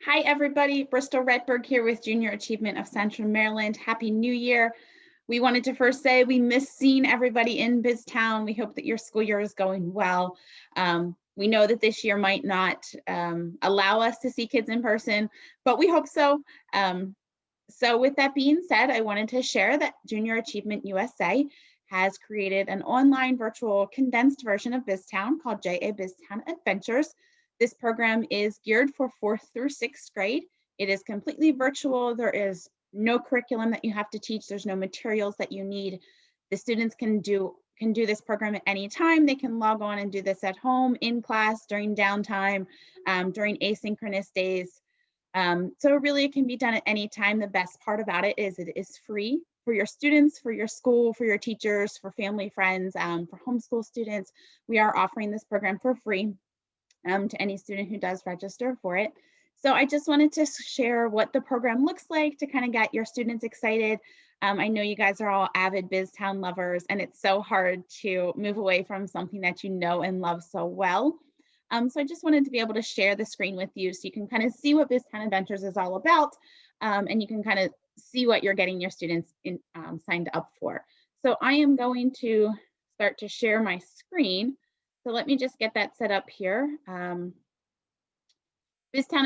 Hi, everybody. Bristol Redberg here with Junior Achievement of Central Maryland. Happy New Year. We wanted to first say we miss seeing everybody in BizTown. We hope that your school year is going well. We know that this year might not allow us to see kids in person, but we hope so. So with that being said, I wanted to share that Junior Achievement USA has created an online virtual condensed version of BizTown called JA BizTown Adventures. This program is geared for 4th through 6th grade. It is completely virtual. There is no curriculum that you have to teach. There's no materials that you need. The students can do this program at any time. They can log on and do this at home, in class, during downtime, during asynchronous days. So really it can be done at any time. The best part about it is free for your students, for your school, for your teachers, for family, friends, for homeschool students. We are offering this program for free to any student who does register for it. So I just wanted to share what the program looks like to kind of get your students excited. I know you guys are all avid BizTown lovers, and it's so hard to move away from something that you know and love so well. So I just wanted to be able to share the screen with you so you can kind of see what BizTown Adventures is all about, and you can kind of see what you're getting your students signed up for. So I am going to start to share my screen. So let me just get that set up here. BizTown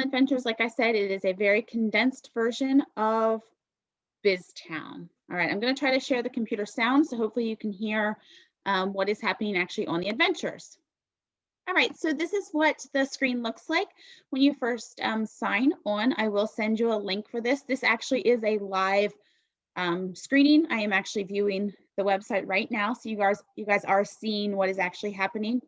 Adventures, like I said, it is a very condensed version of BizTown. All right, I'm going to try to share the computer sound, so hopefully you can hear what is happening actually on the adventures. All right, so this is what the screen looks like when you first sign on. I will send you a link for this. This actually is a live screening. I am actually viewing the website right now, so you guys are seeing what is actually happening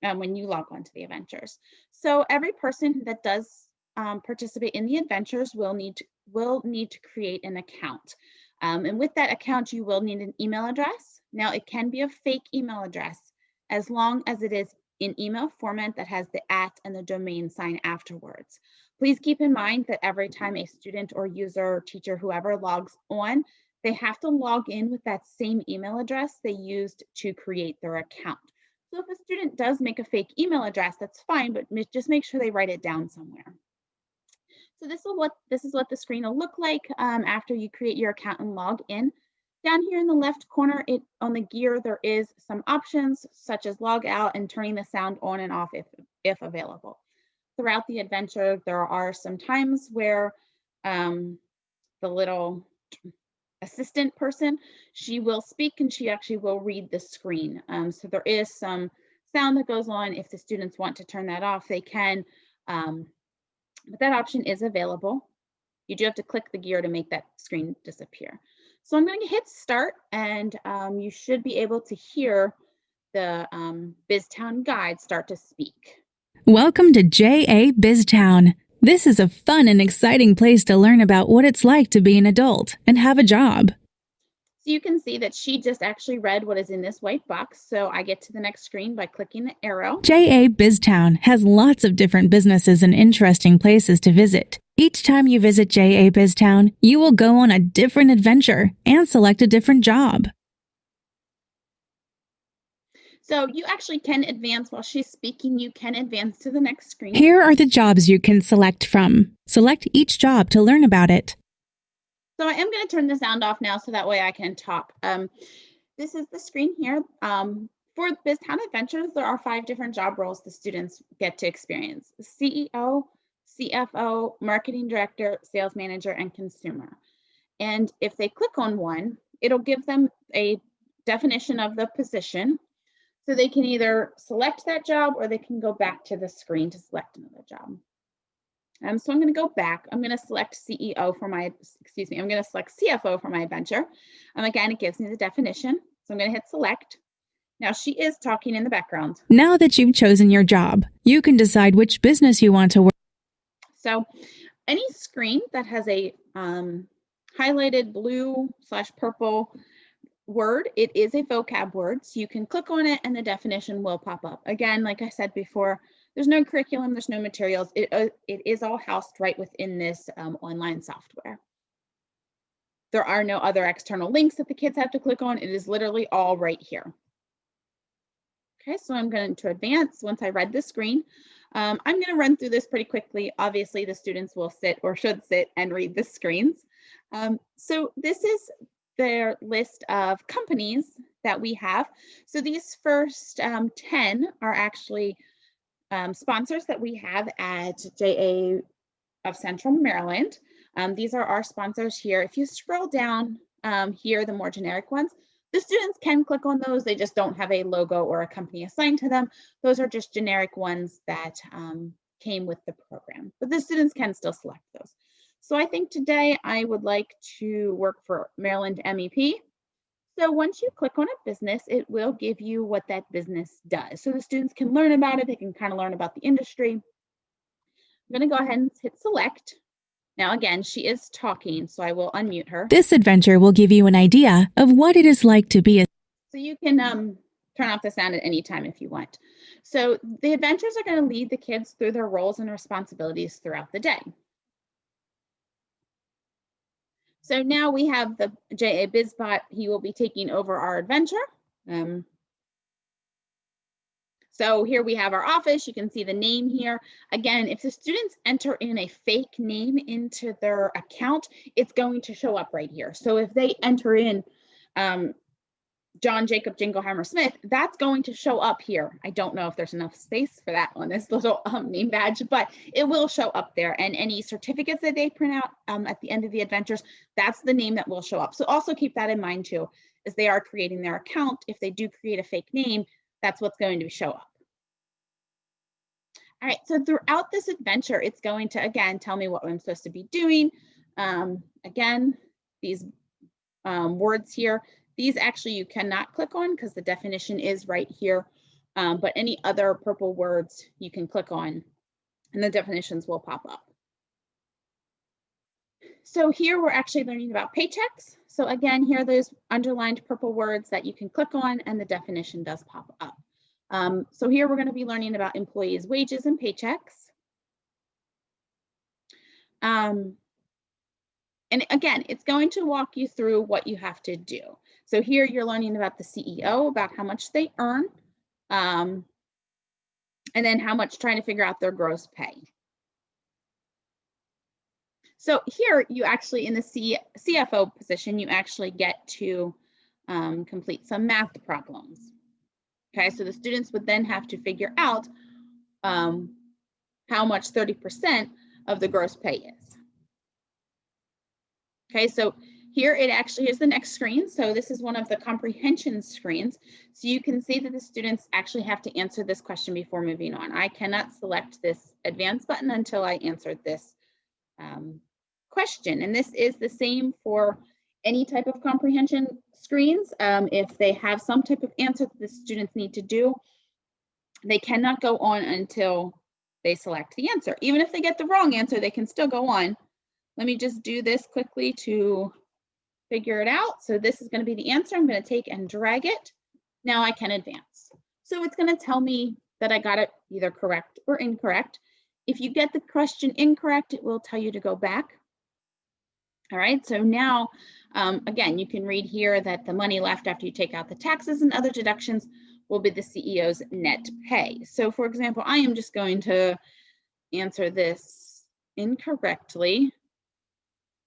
when you log on to the adventures. So every person that does participate in the adventures will need to create an account. And with that account, you will need an email address. Now, it can be a fake email address as long as it is in email format that has the @ and the domain sign afterwards. Please keep in mind that every time a student or user, teacher, whoever logs on, they have to log in with that same email address they used to create their account. So if a student does make a fake email address, that's fine, but just make sure they write it down somewhere. So this is what the screen will look like after you create your account and log in. Down here in the left corner, on the gear, there is some options such as log out and turning the sound on and off if available. Throughout the adventure, there are some times where the little assistant person, she will speak and she actually will read the screen. So there is some sound that goes on. If the students want to turn that off, they can, but that option is available. You do have to click the gear to make that screen disappear. So I'm going to hit start, and you should be able to hear the BizTown guide start to speak. Welcome to JA BizTown. This is a fun and exciting place to learn about what it's like to be an adult and have a job. So you can see that she just actually read what is in this white box. So I get to the next screen by clicking the arrow. JA BizTown has lots of different businesses and interesting places to visit. Each time you visit JA BizTown, you will go on a different adventure and select a different job. So you actually can advance while she's speaking. You can advance to the next screen. Here are the jobs you can select from. Select each job to learn about it. So I am going to turn the sound off now so that way I can talk. This is the screen here. For BizTown Adventures, there are 5 different job roles the students get to experience: CEO, CFO, marketing director, sales manager, and consumer. And if they click on one, it'll give them a definition of the position. So they can either select that job or they can go back to the screen to select another job. So I'm going to go back. I'm going to select I'm going to select CFO for my adventure. Again, it gives me the definition. So I'm going to hit select. Now she is talking in the background. Now that you've chosen your job, you can decide which business you want to work. So any screen that has a highlighted blue/purple word, it is a vocab word. So you can click on it and the definition will pop up. Again, like I said before, there's no curriculum, there's no materials. It is all housed right within this online software. There are no other external links that the kids have to click on. It is literally all right here. Okay, so I'm going to advance. Once I read the screen, I'm going to run through this pretty quickly. Obviously, the students will sit or should sit and read the screens. So this is their list of companies that we have. So these first 10 are actually sponsors that we have at JA of Central Maryland. These are our sponsors here. If you scroll down here, the more generic ones, the students can click on those. They just don't have a logo or a company assigned to them. Those are just generic ones that came with the program, but the students can still select those. So I think today I would like to work for Maryland MEP. So once you click on a business, it will give you what that business does. So the students can learn about it. They can kind of learn about the industry. I'm going to go ahead and hit select. Now, again, she is talking, so I will unmute her. This adventure will give you an idea of what it is like to be a. So you can turn off the sound at any time if you want. So the adventures are going to lead the kids through their roles and responsibilities throughout the day. So now we have the JA BizBot. He will be taking over our adventure. So here we have our office. You can see the name here. Again, if the students enter in a fake name into their account, it's going to show up right here. So if they enter in John Jacob Jingleheimer Smith, that's going to show up here. I don't know if there's enough space for that on this little name badge, but it will show up there. And any certificates that they print out at the end of the adventures, that's the name that will show up. So also keep that in mind too, as they are creating their account. If they do create a fake name, that's what's going to show up. All right, so throughout this adventure, it's going to, again, tell me what I'm supposed to be doing. Again, these words here, these actually you cannot click on because the definition is right here, but any other purple words you can click on and the definitions will pop up. So here we're actually learning about paychecks. So again, here are those underlined purple words that you can click on and the definition does pop up. So here we're going to be learning about employees' wages and paychecks. And again, it's going to walk you through what you have to do. So here you're learning about the CEO, about how much they earn, and then how much trying to figure out their gross pay. So here you actually, in the CFO position, you actually get to complete some math problems. Okay, so the students would then have to figure out how much 30% of the gross pay is. Okay, so here it actually is the next screen. So this is one of the comprehension screens. So you can see that the students actually have to answer this question before moving on. I cannot select this advanced button until I answered this question. And this is the same for any type of comprehension screens. If they have some type of answer that the students need to do, they cannot go on until they select the answer. Even if they get the wrong answer, they can still go on. Let me just do this quickly to figure it out. So this is going to be the answer. I'm going to take and drag it. Now I can advance. So it's going to tell me that I got it either correct or incorrect. If you get the question incorrect, it will tell you to go back. All right, so now, again, you can read here that the money left after you take out the taxes and other deductions will be the CEO's net pay. So for example, I am just going to answer this incorrectly.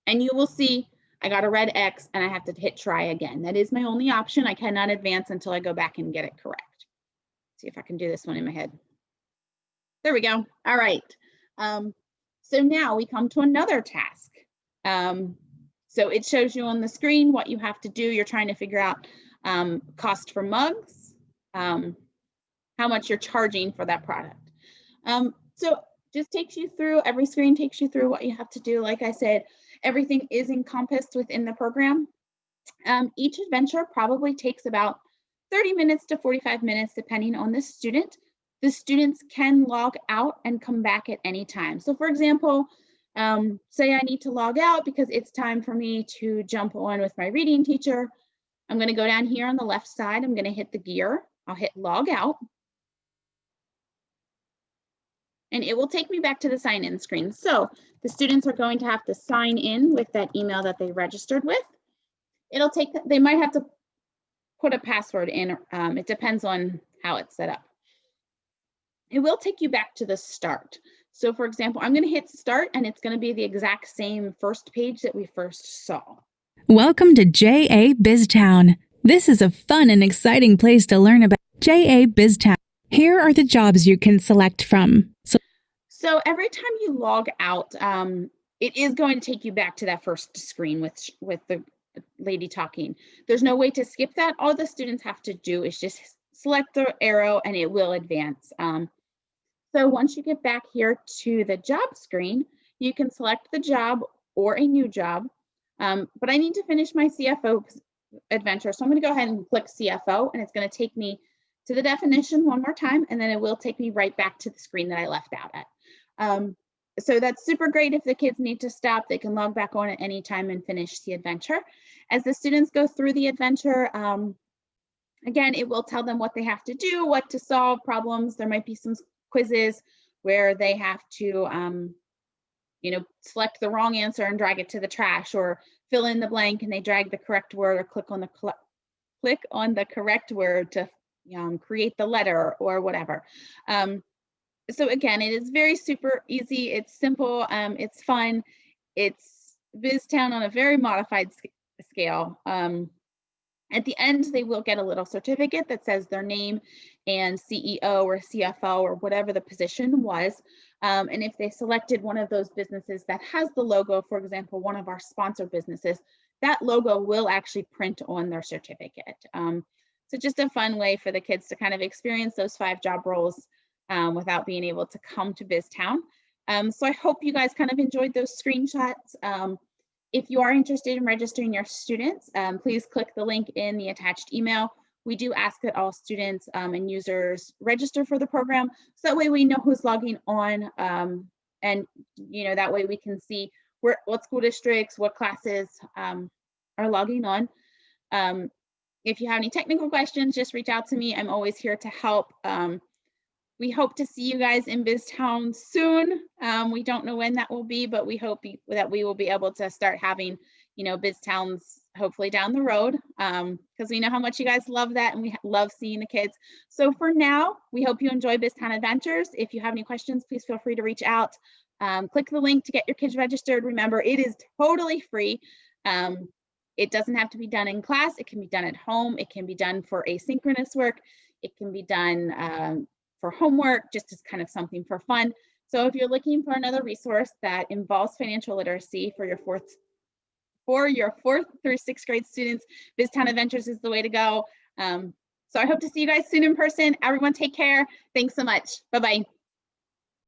And you will see I got a red X and I have to hit try again. That is my only option. I cannot advance until I go back and get it correct. See if I can do this one in my head. There we go. All right. So now we come to another task. So it shows you on the screen what you have to do. You're trying to figure out cost for mugs, how much you're charging for that product. So just takes you through, every screen takes you through what you have to do. Like I said, everything is encompassed within the program. Each adventure probably takes about 30 minutes to 45 minutes, depending on the student. The students can log out and come back at any time. So for example, say I need to log out because it's time for me to jump on with my reading teacher. I'm going to go down here on the left side. I'm going to hit the gear. I'll hit log out. And it will take me back to the sign in screen. So the students are going to have to sign in with that email that they registered with. It'll take, they might have to put a password in. It depends on how it's set up. it will take you back to the start. So for example, I'm going to hit start and it's going to be the exact same first page that we first saw. Welcome to JA BizTown. This is a fun and exciting place to learn about JA BizTown. Here are the jobs you can select from. So every time you log out, it is going to take you back to that first screen with the lady talking. There's no way to skip that. All the students have to do is just select the arrow and it will advance. So once you get back here to the job screen, you can select the job or a new job. But I need to finish my CFO adventure. So I'm going to go ahead and click CFO, and it's going to take me to the definition one more time, and then it will take me right back to the screen that I left out at. So that's super great. If the kids need to stop, they can log back on at any time and finish the adventure. As the students go through the adventure, again, it will tell them what they have to do, what to solve problems. There might be some quizzes where they have to, select the wrong answer and drag it to the trash, or fill in the blank and they drag the correct word, or click on the correct word to create the letter or whatever. So again, it is very super easy. It's simple. It's fun. It's BizTown on a very modified scale. At the end, they will get a little certificate that says their name and CEO or CFO or whatever the position was. And if they selected one of those businesses that has the logo, for example, one of our sponsored businesses, that logo will actually print on their certificate. So just a fun way for the kids to kind of experience those 5 job roles without being able to come to BizTown. So I hope you guys kind of enjoyed those screenshots. If you are interested in registering your students, please click the link in the attached email. We do ask that all students and users register for the program, so that way we know who's logging on, and that way we can see what school districts, what classes are logging on. If you have any technical questions, just reach out to me. I'm always here to help. We hope to see you guys in BizTown soon. We don't know when that will be, but we hope that we will be able to start having, BizTowns hopefully down the road, because we know how much you guys love that and we love seeing the kids. So for now, we hope you enjoy BizTown Adventures. If you have any questions, please feel free to reach out. Click the link to get your kids registered. Remember, it is totally free. It doesn't have to be done in class. It can be done at home. It can be done for asynchronous work. It can be done for homework, just as kind of something for fun. So if you're looking for another resource that involves financial literacy for your fourth through sixth grade students, BizTown Adventures is the way to go. So I hope to see you guys soon in person. Everyone take care. Thanks so much. Bye-bye.